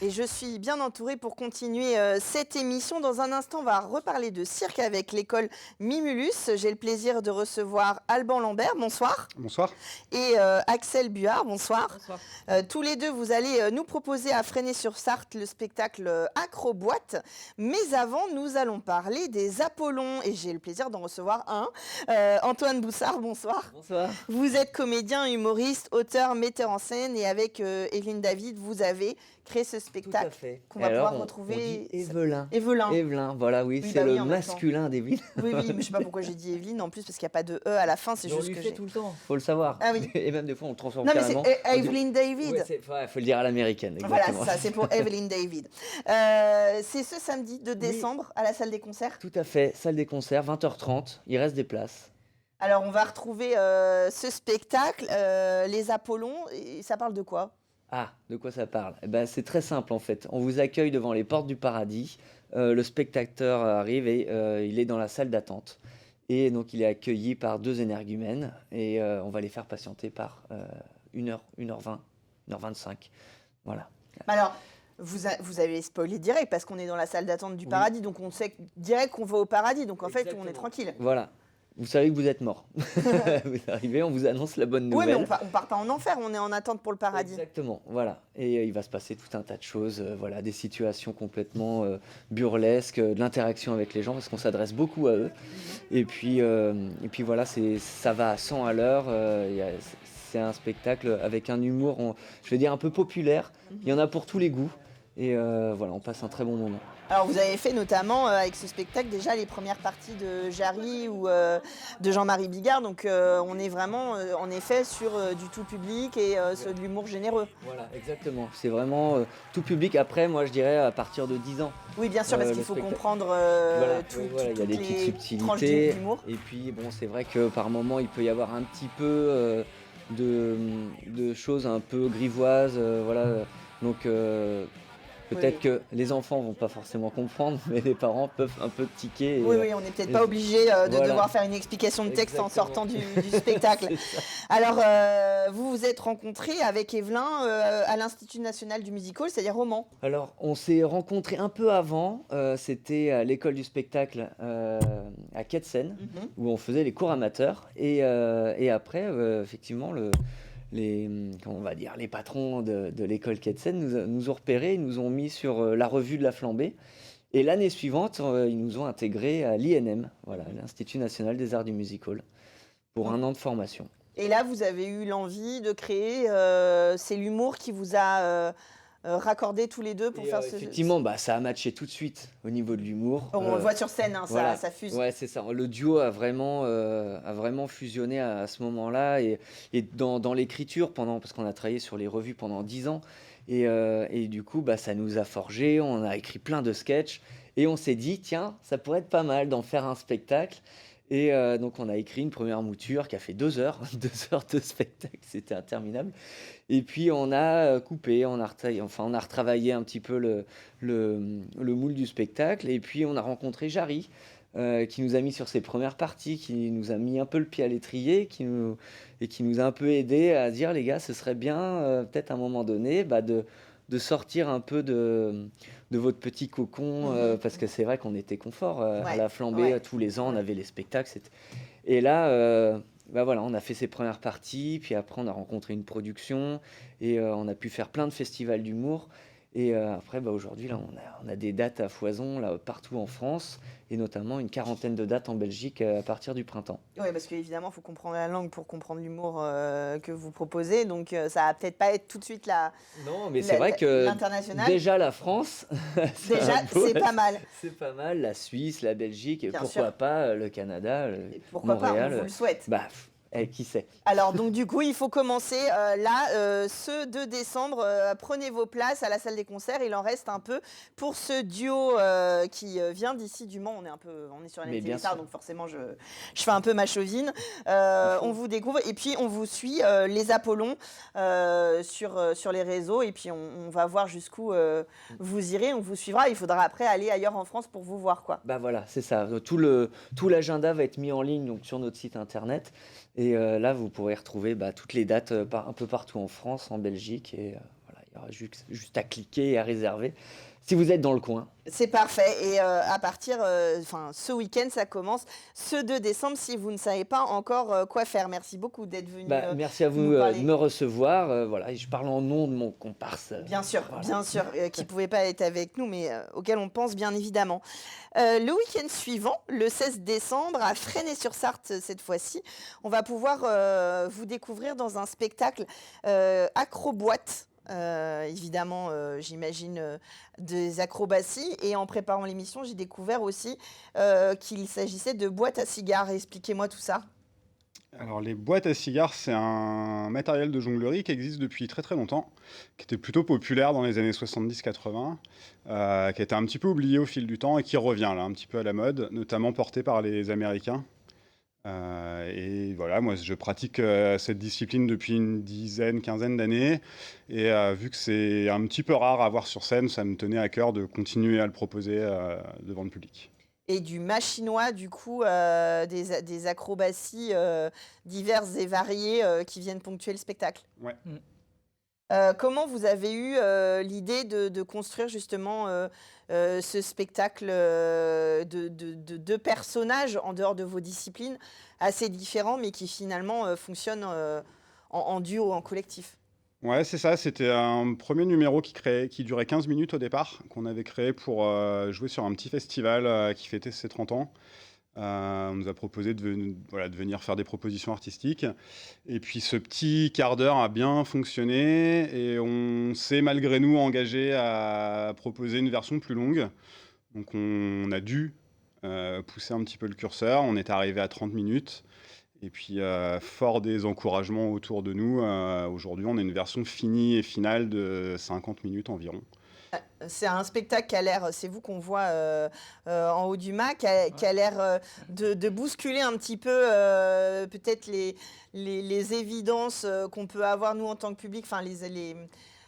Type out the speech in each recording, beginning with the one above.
Et je suis bien entourée pour continuer cette émission. Dans un instant, on va reparler de cirque avec l'école Mimulus. J'ai le plaisir de recevoir Alban Lambert, bonsoir, Bonsoir. et Axel Buard, bonsoir. Bonsoir. Tous les deux, vous allez nous proposer à Fresnay-sur-Sarthe le spectacle Acroboîte. Mais avant, nous allons parler des Apollons. Et j'ai le plaisir d'en recevoir un. Antoine Boussard, bonsoir. Bonsoir. Vous êtes comédien, humoriste, auteur, metteur en scène. Et avec Evelyne David, vous avez créé ce spectacle qu'on va pouvoir retrouver. On dit Evelyn. Evelyn. Evelyn, voilà, oui, Oui, c'est bah oui, le en même masculin d'Evelyne. Oui, oui, mais je ne sais pas pourquoi j'ai dit Evelyne en plus, parce qu'il n'y a pas de E à la fin, c'est On juste lui que fait j'ai. tout le temps, faut le savoir. Ah oui. Et même des fois, on le transforme Non, mais carrément. c'est Evelyn David. Ouais, faut le dire à l'américaine. Voilà, Exactement. c'est ça, c'est pour Evelyn David. C'est ce samedi de décembre à la salle des concerts. Tout à fait, salle des concerts, 20h30, il reste des places. Alors, on va retrouver ce spectacle, Les Apollons, et ça parle de quoi? Ah, de quoi ça parle? Eh ben, c'est très simple en fait. On vous accueille devant les portes du paradis. Le spectateur arrive et il est dans la salle d'attente. Et donc il est accueilli par deux énergumènes et on va les faire patienter par 1h, 1h20, 1h25. Voilà. Alors, vous avez spoilé direct parce qu'on est dans la salle d'attente du Oui. paradis, donc on sait direct qu'on va au paradis, donc en fait, on est Exactement. tranquille. Voilà. Vous savez que vous êtes mort. Vous arrivez, on vous annonce la bonne Oui, nouvelle. mais on part pas en enfer, on est en attente pour le paradis. Exactement, voilà. Et il va se passer tout un tas de choses, voilà, des situations complètement burlesques, de l'interaction avec les gens, parce qu'on s'adresse beaucoup à eux. Et puis voilà, ça va à 100 à l'heure. C'est un spectacle avec un humour, je vais dire, un peu populaire. Il y en a pour tous les goûts. Et voilà, on passe un très bon moment. Alors vous avez fait notamment avec ce spectacle déjà les premières parties de Jarry ou de Jean-Marie Bigard, donc on est vraiment en effet sur du tout public et de l'humour généreux. Voilà, exactement. C'est vraiment tout public. Après, moi, je dirais à partir de 10 ans. Oui, bien sûr, parce Le qu'il faut spectacle. comprendre Voilà, il y a toutes des petites les tranches subtilités. d'humour. Et puis, bon, c'est vrai que par moment, il peut y avoir un petit peu de choses un peu grivoises. Voilà. Donc, peut-être Oui. que les enfants vont pas forcément comprendre, mais les parents peuvent un peu tiquer. Et, Oui, oui, on n'est peut-être et- pas obligé de voilà. devoir faire une explication de texte en Exactement. sortant du spectacle. C'est ça. Alors, vous vous êtes rencontrés avec Evelyn à l'Institut national du musical, c'est-à-dire au Mans. Alors, on s'est rencontrés un peu avant. C'était à l'école du spectacle à Quetzen, où on faisait les cours amateurs. Et après, effectivement, comment on va dire, les patrons de l'école Quetzen nous ont repérés, ils nous ont mis sur la revue de la Flambée. Et l'année suivante, ils nous ont intégrés à l'INM, voilà, l'Institut national des arts du musical, pour un an de formation. Et là, vous avez eu l'envie de créer, c'est l'humour qui vous a raccordé tous les deux pour Et, faire ce... effectivement, ça a matché tout de suite au niveau de l'humour. On le voit sur scène, hein, Voilà. ça fuse. Ouais, c'est ça. Le duo a vraiment fusionné à ce moment-là et dans l'écriture parce qu'on a travaillé sur les revues pendant 10 ans et du coup, ça nous a forgé. On a écrit plein de sketchs et on s'est dit, tiens, ça pourrait être pas mal d'en faire un spectacle. Et donc on a écrit une première mouture qui a fait 2 heures, 2 heures de spectacle, c'était interminable. Et puis on a coupé, on a retravaillé un petit peu le moule du spectacle. Et puis on a rencontré Jarry, qui nous a mis sur ses premières parties, qui nous a mis un peu le pied à l'étrier, qui nous a un peu aidé à dire, les gars, ce serait bien peut-être à un moment donné de sortir un peu de votre petit cocon, parce que c'est vrai qu'on était confort à la Flambée, tous les ans on avait les spectacles. Et là, voilà, on a fait ces premières parties, puis après on a rencontré une production, et on a pu faire plein de festivals d'humour. Et après, aujourd'hui, là, on a des dates à foison là, partout en France, et notamment une quarantaine de dates en Belgique à partir du printemps. Oui, parce qu'évidemment, il faut comprendre la langue pour comprendre l'humour que vous proposez. Donc, ça va peut-être pas être tout de suite Non, mais c'est vrai que l'international. déjà la France, c'est pas mal. C'est pas mal, la Suisse, la Belgique, et Bien pourquoi sûr. pas le Canada, Et pourquoi Montréal. pas, on vous le souhaite. Qui sait? Alors, donc, du coup, il faut commencer ce 2 décembre. Prenez vos places à la salle des concerts. Il en reste un peu pour ce duo qui vient d'ici du Mans. On est sur Mais la bien Téléstar, sûr. donc forcément, je fais un peu ma chauvine. On vous découvre et puis on vous suit, les Apollons, sur les réseaux. Et puis, on va voir jusqu'où vous irez. On vous suivra. Il faudra après aller ailleurs en France pour vous voir, quoi. Voilà, c'est ça. Tout l'agenda va être mis en ligne donc, sur notre site internet. Et là, vous pourrez retrouver toutes les dates un peu partout en France, en Belgique. Et voilà, Il y aura juste à cliquer et à réserver si vous êtes dans le coin. C'est parfait. Et à partir, ce week-end, ça commence ce 2 décembre, si vous ne savez pas encore quoi faire. Merci beaucoup d'être venu Merci à vous nous de parler. me recevoir. Voilà, et je parle en nom de mon comparse. Bien sûr, Voilà. bien sûr, qui ne pouvait pas être avec nous, mais auquel on pense bien évidemment. Le week-end suivant, le 16 décembre, à Fresnay-sur-Sarthe cette fois-ci, on va pouvoir vous découvrir dans un spectacle acroboîte. Évidemment, j'imagine des acrobaties. Et en préparant l'émission, j'ai découvert aussi qu'il s'agissait de boîtes à cigares. Expliquez-moi tout ça. Alors les boîtes à cigares, c'est un matériel de jonglerie qui existe depuis très très longtemps, qui était plutôt populaire dans les années 70-80, qui a été un petit peu oublié au fil du temps et qui revient là un petit peu à la mode, notamment porté par les Américains. Et voilà, moi je pratique cette discipline depuis une quinzaine d'années, et vu que c'est un petit peu rare à voir sur scène, ça me tenait à cœur de continuer à le proposer devant le public. Et du machinois, du coup, des acrobaties diverses et variées qui viennent ponctuer le spectacle. Ouais. Comment vous avez eu l'idée de construire justement ce spectacle de personnages en dehors de vos disciplines assez différents, mais qui finalement fonctionnent en duo, en collectif? Ouais, c'est ça, c'était un premier numéro qui durait 15 minutes au départ, qu'on avait créé pour jouer sur un petit festival qui fêtait ses 30 ans. On nous a proposé de venir faire des propositions artistiques. Et puis ce petit quart d'heure a bien fonctionné et on s'est malgré nous engagé à proposer une version plus longue. Donc on a dû pousser un petit peu le curseur. On est arrivé à 30 minutes. Et puis, fort des encouragements autour de nous, aujourd'hui, on a une version finie et finale de 50 minutes environ. C'est un spectacle qui a l'air, c'est vous qu'on voit en haut du mât, qui a l'air de bousculer un petit peu peut-être les évidences qu'on peut avoir nous en tant que public, enfin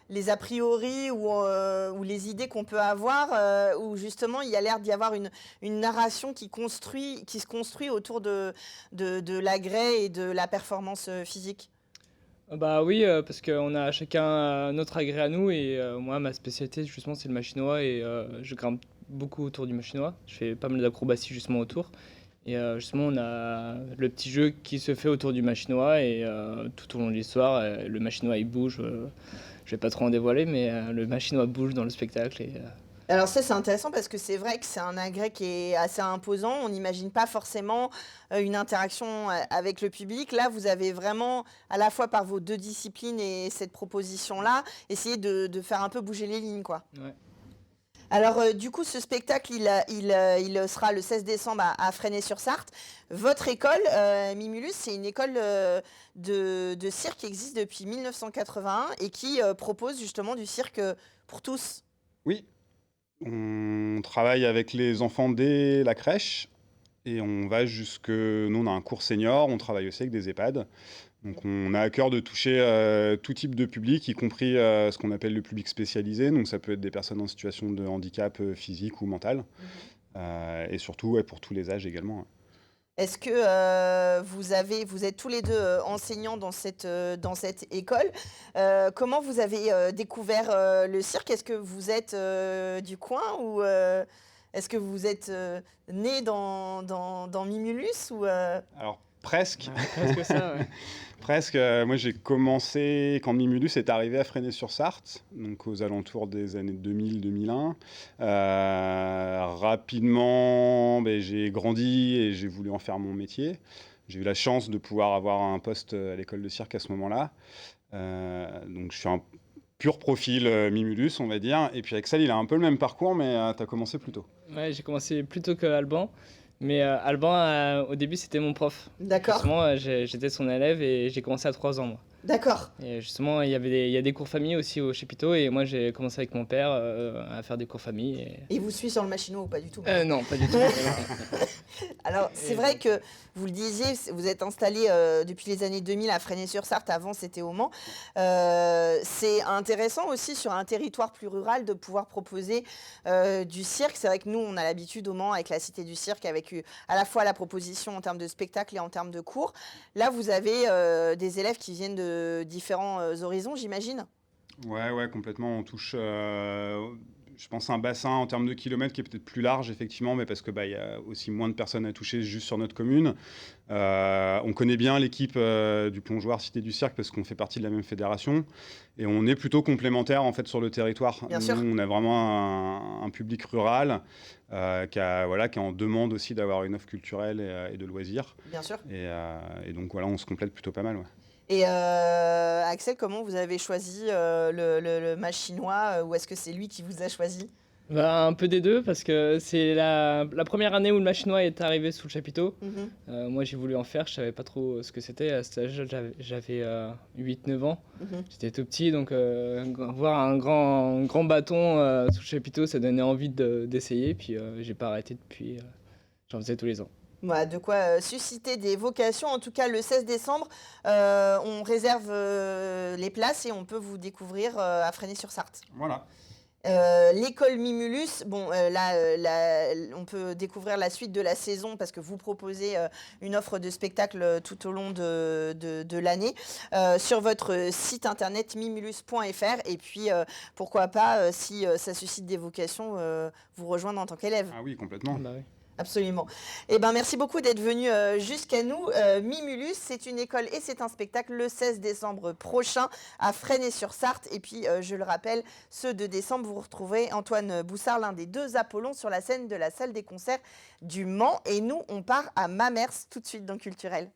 les a priori ou les idées qu'on peut avoir, où justement il y a l'air d'y avoir une narration qui se construit autour de l'agrès et de la performance physique. Bah oui, parce qu'on a chacun notre agrès à nous et moi ma spécialité justement c'est le machinois et je grimpe beaucoup autour du machinois. Je fais pas mal d'acrobaties justement autour et justement on a le petit jeu qui se fait autour du machinois et tout au long de l'histoire le machinois il bouge. Je vais pas trop en dévoiler mais le machinois bouge dans le spectacle et Alors ça, c'est intéressant parce que c'est vrai que c'est un agrès qui est assez imposant. On n'imagine pas forcément une interaction avec le public. Là, vous avez vraiment, à la fois par vos deux disciplines et cette proposition-là, essayé de faire un peu bouger les lignes, quoi. ouais. Alors, du coup, ce spectacle, il sera le 16 décembre à Fresnay-sur-Sarthe. Votre école, Mimulus, c'est une école de cirque qui existe depuis 1981 et qui propose justement du cirque pour tous. Oui, on travaille avec les enfants dès la crèche et on va jusque... Nous, on a un cours senior, on travaille aussi avec des EHPAD. Donc on a à cœur de toucher tout type de public, y compris ce qu'on appelle le public spécialisé. Donc ça peut être des personnes en situation de handicap physique ou mental. Et surtout pour tous les âges également. Est-ce que vous êtes tous les deux enseignants dans cette école? Comment vous avez découvert le cirque? Est-ce que vous êtes du coin ou est-ce que vous êtes né dans Mimulus ou Alors presque. Ouais, presque ça, ouais. Presque. Moi, j'ai commencé quand Mimulus est arrivé à Fresnay-sur-Sarthe, donc aux alentours des années 2000-2001. Rapidement, j'ai grandi et j'ai voulu en faire mon métier. J'ai eu la chance de pouvoir avoir un poste à l'école de cirque à ce moment-là. Donc, je suis un pur profil Mimulus, on va dire. Et puis, Axel, il a un peu le même parcours, mais tu as commencé plus tôt. Ouais, j'ai commencé plus tôt que Alban. Mais Alban, au début, c'était mon prof. D'accord, Justement, j'étais son élève et j'ai commencé à 3 ans, moi. d'accord. Et justement, il y a des cours famille aussi au Chapiteau et moi, j'ai commencé avec mon père à faire des cours famille. Et vous suivez sur le machino ou pas du tout? Non, pas du tout. Alors, c'est vrai que vous le disiez, vous êtes installé depuis les années 2000 à Fresnay-sur-Sarthe. Avant, c'était au Mans. C'est intéressant aussi sur un territoire plus rural de pouvoir proposer du cirque. C'est vrai que nous, on a l'habitude au Mans avec la Cité du Cirque, avec à la fois la proposition en termes de spectacle et en termes de cours. Là, vous avez des élèves qui viennent de différents horizons, j'imagine. Ouais, complètement. On touche, je pense, un bassin en termes de kilomètres qui est peut-être plus large, effectivement, mais parce que il y a aussi moins de personnes à toucher juste sur notre commune. On connaît bien l'équipe du plongeoir Cité du Cirque parce qu'on fait partie de la même fédération et on est plutôt complémentaires en fait sur le territoire. Bien Nous, sûr. on a vraiment un public rural qui est en demande aussi d'avoir une offre culturelle et de loisirs. Bien sûr. Et donc voilà, on se complète plutôt pas mal. Ouais. Et Axel, comment vous avez choisi le match chinois ou est-ce que c'est lui qui vous a choisi? Bah, un peu des deux, parce que c'est la première année où le match chinois est arrivé sous le chapiteau. Moi, j'ai voulu en faire, je savais pas trop ce que c'était. À cet âge, j'avais 8-9 ans. J'étais tout petit, donc voir un grand bâton sous le chapiteau, ça donnait envie d'essayer. Puis j'ai pas arrêté depuis, j'en faisais tous les ans. Voilà, de quoi susciter des vocations. En tout cas, le 16 décembre, on réserve les places et on peut vous découvrir à Fresnay-sur-Sarthe. Voilà. L'école Mimulus, bon, on peut découvrir la suite de la saison parce que vous proposez une offre de spectacle tout au long de l'année sur votre site internet mimulus.fr. Et puis, pourquoi pas, si ça suscite des vocations, vous rejoindre en tant qu'élève. Ah oui, complètement. Bah oui. Absolument. Eh ben, merci beaucoup d'être venu jusqu'à nous. Mimulus, c'est une école et c'est un spectacle le 16 décembre prochain à Fresnay-sur-Sarthe. Et puis, je le rappelle, ce 2 décembre, vous retrouverez Antoine Boussard, l'un des 2 Apollons, sur la scène de la salle des concerts du Mans. Et nous, on part à Mamers tout de suite dans Culturel.